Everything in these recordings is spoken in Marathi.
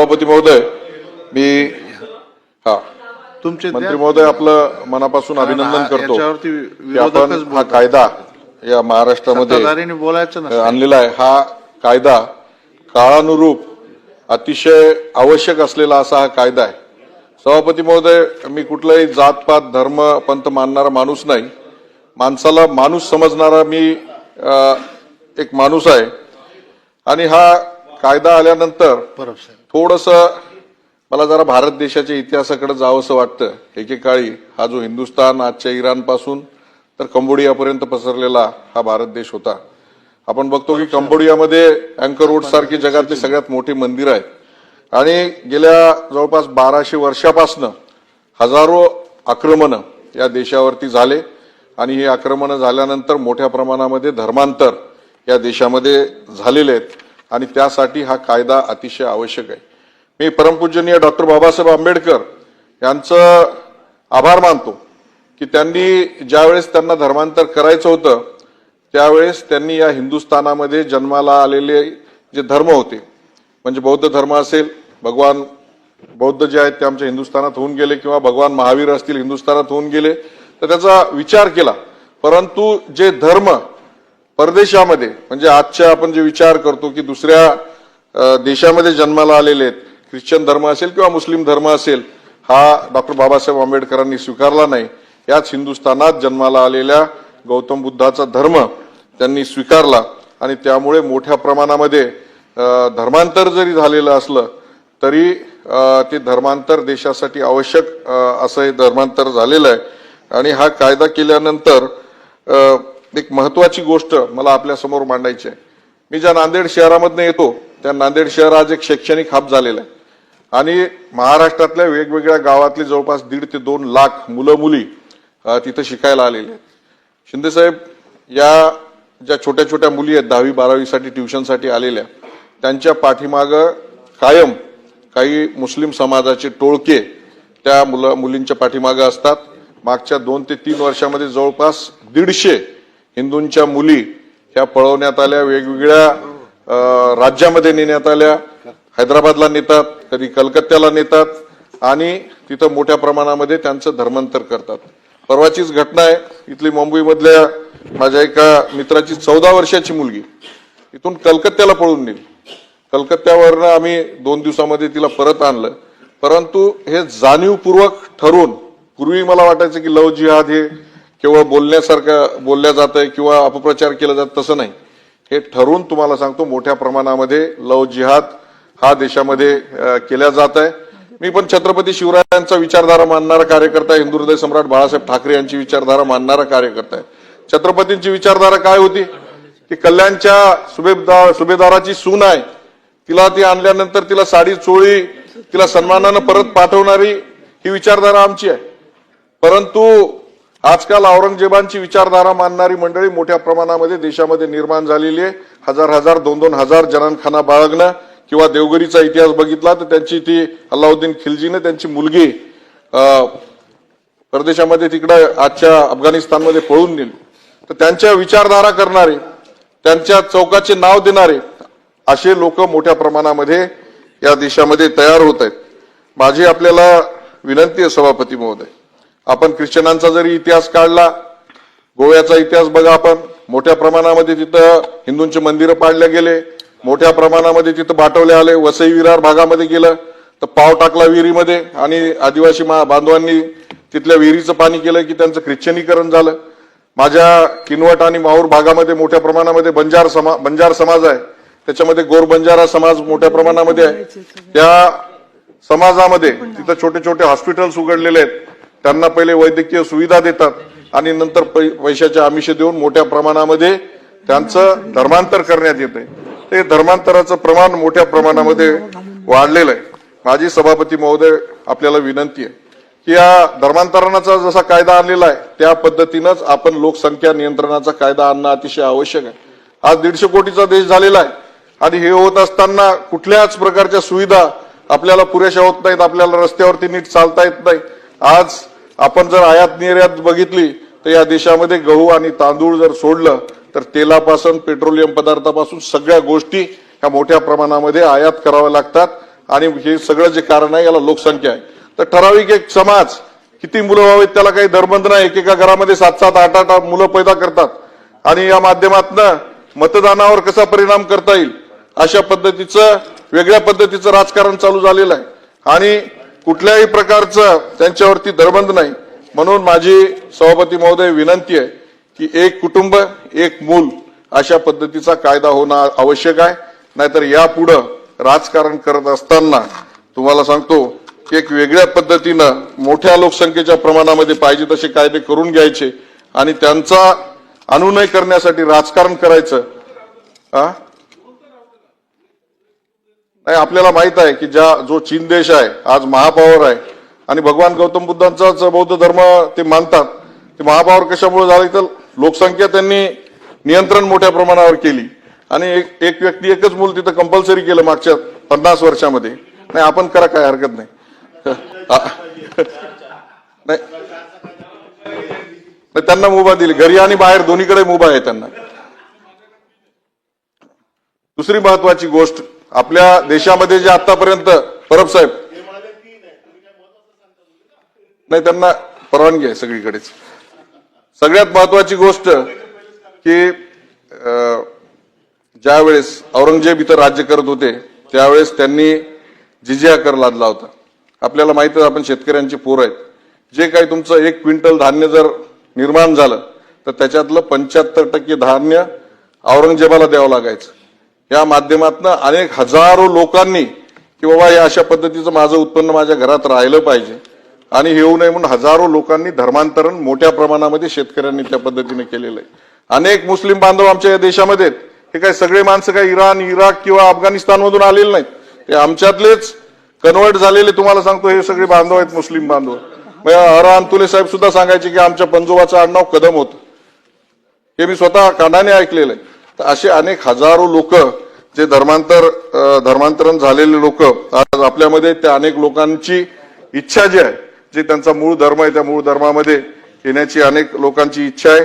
सभापती महोदय, मी तुमचे मंत्री महोदय आपलं मनापासून अभिनंदन करतो की आपण हा कायदा या महाराष्ट्रामध्ये बोलायचं ना आणलेला आहे. हा कायदा काळानुरूप अतिशय आवश्यक असलेला असा हा कायदा आहे. सभापती महोदय, मी कुठलाही जातपात धर्म पंथ मानणारा माणूस नाही. माणसाला माणूस समजणारा मी एक माणूस आहे. आणि हा कायदा आल्यानंतर थोडंसं मला जरा भारत देशाच्या इतिहासाकडे जावंसं वाटतं. एकेकाळी हा जो हिंदुस्थान आजच्या इराण पासून तर कंबोडियापर्यंत पसरलेला हा भारत देश होता. आपण बघतो की कंबोडियामध्ये अँकर रोड सारखी जगातली सगळ्यात मोठी मंदिर आहेत. आणि गेल्या जवळपास 1200 वर्षापासून हजारो आक्रमणं या देशावरती झाले. आणि ही आक्रमणं झाल्यानंतर मोठ्या प्रमाणामध्ये धर्मांतर या देशामध्ये झालेले आहेत. आणि त्यासाठी हा कायदा अतिशय आवश्यक आहे. मी परमपूजनीय डॉक्टर बाबासाहेब आंबेडकर यांचं आभार मानतो की त्यांनी ज्यावेळेस त्यांना धर्मांतर करायचं होतं त्यावेळेस त्यांनी या हिंदुस्थानामध्ये जन्माला आलेले जे धर्म होते, म्हणजे बौद्ध धर्म असेल, भगवान बौद्ध जे आहेत ते आमच्या हिंदुस्थानात होऊन गेले, किंवा भगवान महावीर असतील हिंदुस्थानात होऊन गेले, तर त्याचा विचार केला. परंतु जे धर्म परदेशामध्ये, म्हणजे आजच्या आपण जे विचार करतो की दुसऱ्या देशामध्ये जन्माला आलेले आहेत, ख्रिश्चन धर्म असेल किंवा मुस्लिम धर्म असेल, हा डॉक्टर बाबासाहेब आंबेडकरांनी स्वीकारला नाही. याच हिंदुस्थानात जन्माला आलेल्या गौतम बुद्धाचा धर्म त्यांनी स्वीकारला. आणि त्यामुळे मोठ्या प्रमाणामध्ये धर्मांतर जरी झालेलं असलं तरी ते धर्मांतर देशासाठी आवश्यक असं हे धर्मांतर झालेलं आहे. आणि हा कायदा केल्यानंतर एक महत्वाची गोष्ट मला आपल्या समोर मांडायची आहे. मी ज्या नांदेड शहरामधून येतो त्या नांदेड शहर आज एक शैक्षणिक हब झालेलं आहे. आणि महाराष्ट्रातल्या वेगवेगळ्या गावातली जवळपास 1.5 ते 2 लाख मुलं मुली तिथं शिकायला आलेले आहेत. शिंदे साहेब, या ज्या छोट्या छोट्या मुली आहेत 10वी 12वी साठी ट्युशनसाठी आलेल्या, त्यांच्या पाठीमागं कायम काही मुस्लिम समाजाचे टोळके त्या मुलींच्या पाठीमागं असतात. मागच्या 2 ते 3 वर्षामध्ये जवळपास 150 हिंदूंच्या मुली ह्या पळवण्यात आल्या, वेगवेगळ्या राज्यामध्ये नेण्यात आल्या. हैदराबादला नेतात, कधी कलकत्त्याला नेतात आणि तिथं मोठ्या प्रमाणामध्ये त्यांचं धर्मांतर करतात. परवाचीच घटना आहे, इथली मुंबईमधल्या माझ्या एका मित्राची 14 वर्षाची मुलगी इथून कलकत्त्याला पळून नेली. कलकत्त्यावरनं आम्ही 2 दिवसामध्ये तिला परत आणलं. परंतु हे जाणीवपूर्वक ठरवून, पूर्वी मला वाटायचं की लव जिहाद हे केवळ बोलण्यासारखं बोलल्या जात आहे किंवा अपप्रचार केला जात, तसं नाही. हे ठरवून तुम्हाला सांगतो मोठ्या प्रमाणामध्ये लव जिहाद हा देशामध्ये केल्या जात आहे. मी पण छत्रपती शिवरायांचा विचारधारा मानणारा कार्यकर्ता, हिंदू हृदय सम्राट बाळासाहेब ठाकरे यांची विचारधारा मानणारा कार्यकर्ता आहे. छत्रपतींची विचारधारा काय होती की कल्याणच्या सुभेदाराची सून आहे, तिला ती आणल्यानंतर तिला साडी चोळी तिला सन्मानानं परत पाठवणारी ही विचारधारा आमची आहे. परंतु आजकाल औरंगजेबांची विचारधारा मानणारी मंडळी मोठ्या प्रमाणामध्ये देशामध्ये निर्माण झालेली आहे. 1000 2-2 हजार जनानखाना बाळगणं, किंवा देवगिरीचा इतिहास बघितला तर त्यांची ती अल्लाउद्दीन खिलजीने त्यांची मुलगी परदेशामध्ये तिकडे आजच्या अफगाणिस्तानमध्ये पळून नेली. तर त्यांच्या विचारधारा करणारे, त्यांच्या चौकाचे नाव देणारे असे लोक मोठ्या प्रमाणामध्ये या देशामध्ये तयार होत आहेत. माझी आपल्याला विनंती आहे सभापती महोदय, आपण ख्रिश्चनांचा जरी इतिहास काढला, गोव्याचा इतिहास बघा, आपण मोठ्या प्रमाणामध्ये तिथं हिंदूंचे मंदिरं पाडले गेले, मोठ्या प्रमाणामध्ये तिथं बाटवले आले. वसई विरार भागामध्ये गेलं तर पाव टाकला विहिरीमध्ये आणि आदिवासी बांधवांनी तिथल्या विहिरीचं पाणी केलं की त्यांचं ख्रिश्चनीकरण झालं. माझ्या किनवट आणि माहूर भागामध्ये मोठ्या प्रमाणामध्ये बंजार समाज आहे, त्याच्यामध्ये गोर बंजारा समाज मोठ्या प्रमाणामध्ये आहे. त्या समाजामध्ये तिथं छोटे छोटे हॉस्पिटल्स उघडलेले आहेत. त्यांना पहिले वैद्यकीय सुविधा देतात आणि नंतर पैशाचे आमिष देऊन मोठ्या प्रमाणामध्ये त्यांचं धर्मांतर करण्यात येते. ते धर्मांतराचं प्रमाण मोठ्या प्रमाणामध्ये वाढलेलं आहे. माझी सभापती महोदय आपल्याला विनंती आहे की या धर्मांतरणाचा जसा कायदा आणलेला आहे त्या पद्धतीनंच आपण लोकसंख्या नियंत्रणाचा कायदा आणणं अतिशय आवश्यक आहे. आज 150 कोटीचा देश झालेला आहे आणि हे होत असताना कुठल्याच प्रकारच्या सुविधा आपल्याला पुरेशा होत नाहीत. आपल्याला रस्त्यावरती नीट चालता येत नाही. आज आपण जर आयात निर्यात बघितली तर या देशामध्ये गहू आणि तांदूळ जर सोडलं तर तेलापासून पेट्रोलियम पदार्थापासून सगळ्या गोष्टी ह्या मोठ्या प्रमाणामध्ये आयात कराव्या लागतात. आणि हे सगळं जे कारण आहे याला लोकसंख्या आहे. तर ठराविक एक समाज किती मुलं व्हावेत त्याला काही दरबंद नाही. एकेका घरामध्ये 7-7, 8-8 मुलं पैदा करतात आणि या माध्यमातून मतदानावर कसा परिणाम करता येईल अशा पद्धतीचं वेगळ्या पद्धतीचं राजकारण चालू झालेलं आहे आणि कुठल्याही प्रकारचं त्यांच्यावरती दरबंद नाही. म्हणून माझी सभापती महोदय विनंती आहे की एक कुटुंब एक मूल अशा पद्धतीचा कायदा होणं आवश्यक आहे. नाहीतर यापुढं राजकारण करत असताना तुम्हाला सांगतो की एक वेगळ्या पद्धतीनं मोठ्या लोकसंख्येच्या प्रमाणामध्ये पाहिजे तसे कायदे करून घ्यायचे आणि त्यांचा अनुनय करण्यासाठी राजकारण करायचं. नाही, आपल्याला माहित आहे की जो चीन देश आहे आज महापॉवर आहे आणि भगवान गौतम बुद्धांचाच बौद्ध धर्म ते मानतात. ते महापॉवर कशामुळे झाले तर लोकसंख्या त्यांनी नियंत्रण मोठ्या प्रमाणावर केली आणि एक व्यक्ती एकच मूल तिथं कंपल्सरी केलं मागच्या 50 वर्षामध्ये. नाही, आपण करा, काय हरकत नाही. नाही, त्यांना मुभा दिली, घरी आणि बाहेर दोन्हीकडे मुभा आहे त्यांना. दुसरी महत्वाची गोष्ट आपल्या देशामध्ये जे आतापर्यंत परब साहेब नाही, त्यांना परवानगी आहे सगळीकडेच. सगळ्यात महत्वाची गोष्ट की ज्या वेळेस औरंगजेब इथं राज्य करत होते त्यावेळेस त्यांनी जिजिया कर लादला होता. आपल्याला माहिती आहे, आपण शेतकऱ्यांची पोर आहेत. जे काही तुमचं 1 क्विंटल धान्य जर निर्माण झालं तर त्याच्यातलं 75% धान्य औरंगजेबाला द्यावं लागायचं. या माध्यमातून अनेक हजारो लोकांनी की बाबा हे अशा पद्धतीचं माझं उत्पन्न माझ्या घरात राहिलं पाहिजे आणि हे होऊ नये म्हणून हजारो लोकांनी धर्मांतरण मोठ्या प्रमाणामध्ये शेतकऱ्यांनी त्या पद्धतीने केलेलं आहे. अनेक मुस्लिम बांधव आमच्या या देशामध्ये आहेत. हे काय सगळे माणसं काय इराण, इराक किंवा अफगाणिस्तान मधून आलेले नाहीत. ते आमच्यातलेच कन्वर्ट झालेले तुम्हाला सांगतो हे सगळे बांधव आहेत, मुस्लिम बांधव. हरा तुले साहेब सुद्धा सांगायचे की आमच्या पंजोबाचं आडनाव कदम होतं. हे मी स्वतः कानाने ऐकलेलं आहे. तर असे अनेक हजारो लोक जे धर्मांतरण झालेले लोक आज आपल्यामध्ये, त्या अनेक लोकांची इच्छा जी आहे, जे त्यांचा मूळ धर्म आहे त्या मूळ धर्मामध्ये येण्याची अनेक लोकांची इच्छा आहे.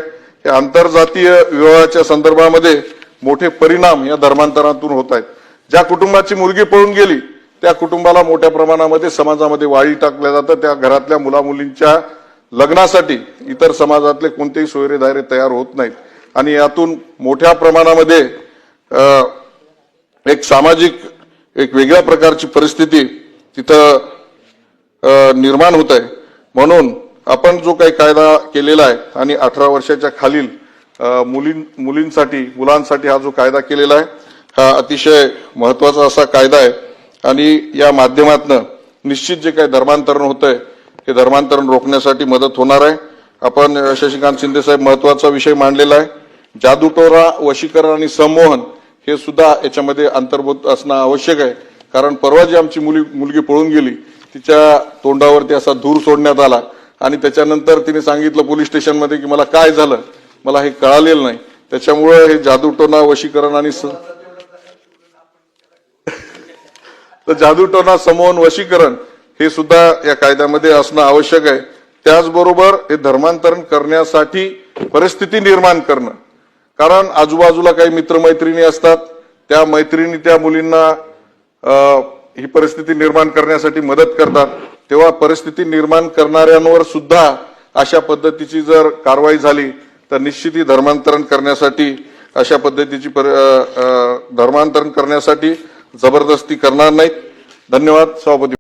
हे आंतरजातीय विवाहाच्या संदर्भामध्ये मोठे परिणाम या धर्मांतरातून होत आहेत. ज्या कुटुंबाची मुलगी पळून गेली त्या कुटुंबाला मोठ्या प्रमाणामध्ये समाजामध्ये वाळी टाकल्या जातं. त्या घरातल्या मुलामुलींच्या लग्नासाठी इतर समाजातले कोणतेही सोयरे दायरे तयार होत नाहीत आणि यातून मोठ्या प्रमाणामध्ये एक सामाजिक एक वेगळ्या प्रकारची परिस्थिती तिथं निर्माण होत आहे. म्हणून आपण जो काही कायदा केलेला आहे आणि 18 वर्षाच्या खालील मुलांसाठी हा जो कायदा केलेला आहे हा अतिशय महत्वाचा असा कायदा आहे आणि या माध्यमातून निश्चित जे काही धर्मांतरण होत आहे हे धर्मांतरण रोखण्यासाठी मदत होणार आहे. आपण शशिकांत शिंदे साहेब महत्वाचा विषय मांडलेला आहे. जादूटोरा, वशीकरण आणि संमोहन हे सुद्धा याच्यामध्ये अंतर्भूत असणं आवश्यक आहे. कारण परवा जी आमची मुलगी पळून गेली तिच्या तोंडावरती असा धूर सोडण्यात आला आणि त्याच्यानंतर तिने सांगितलं पोलीस स्टेशनमध्ये की मला काय झालं मला हे कळालेलं नाही. त्याच्यामुळे हे जादूटोना, वशीकरण आणि तर जादूटोना, समोहन, वशीकरण हे सुद्धा या कायद्यामध्ये असणं आवश्यक आहे. त्याचबरोबर हे धर्मांतरण करण्यासाठी परिस्थिती निर्माण करणं. कारण आजूबाजूला काही मित्रमैत्रिणी असतात, त्या मैत्रिणी त्या मुलींना ही परिस्थिती निर्माण करण्यासाठी मदत करतात. तेव्हा परिस्थिती निर्माण करणाऱ्यांवर सुद्धा अशा पद्धतीची जर कारवाई झाली तर निश्चित ही धर्मांतरण करण्यासाठी अशा पद्धतीची धर्मांतरण करण्यासाठी जबरदस्ती करणार नाहीत. धन्यवाद सभापती.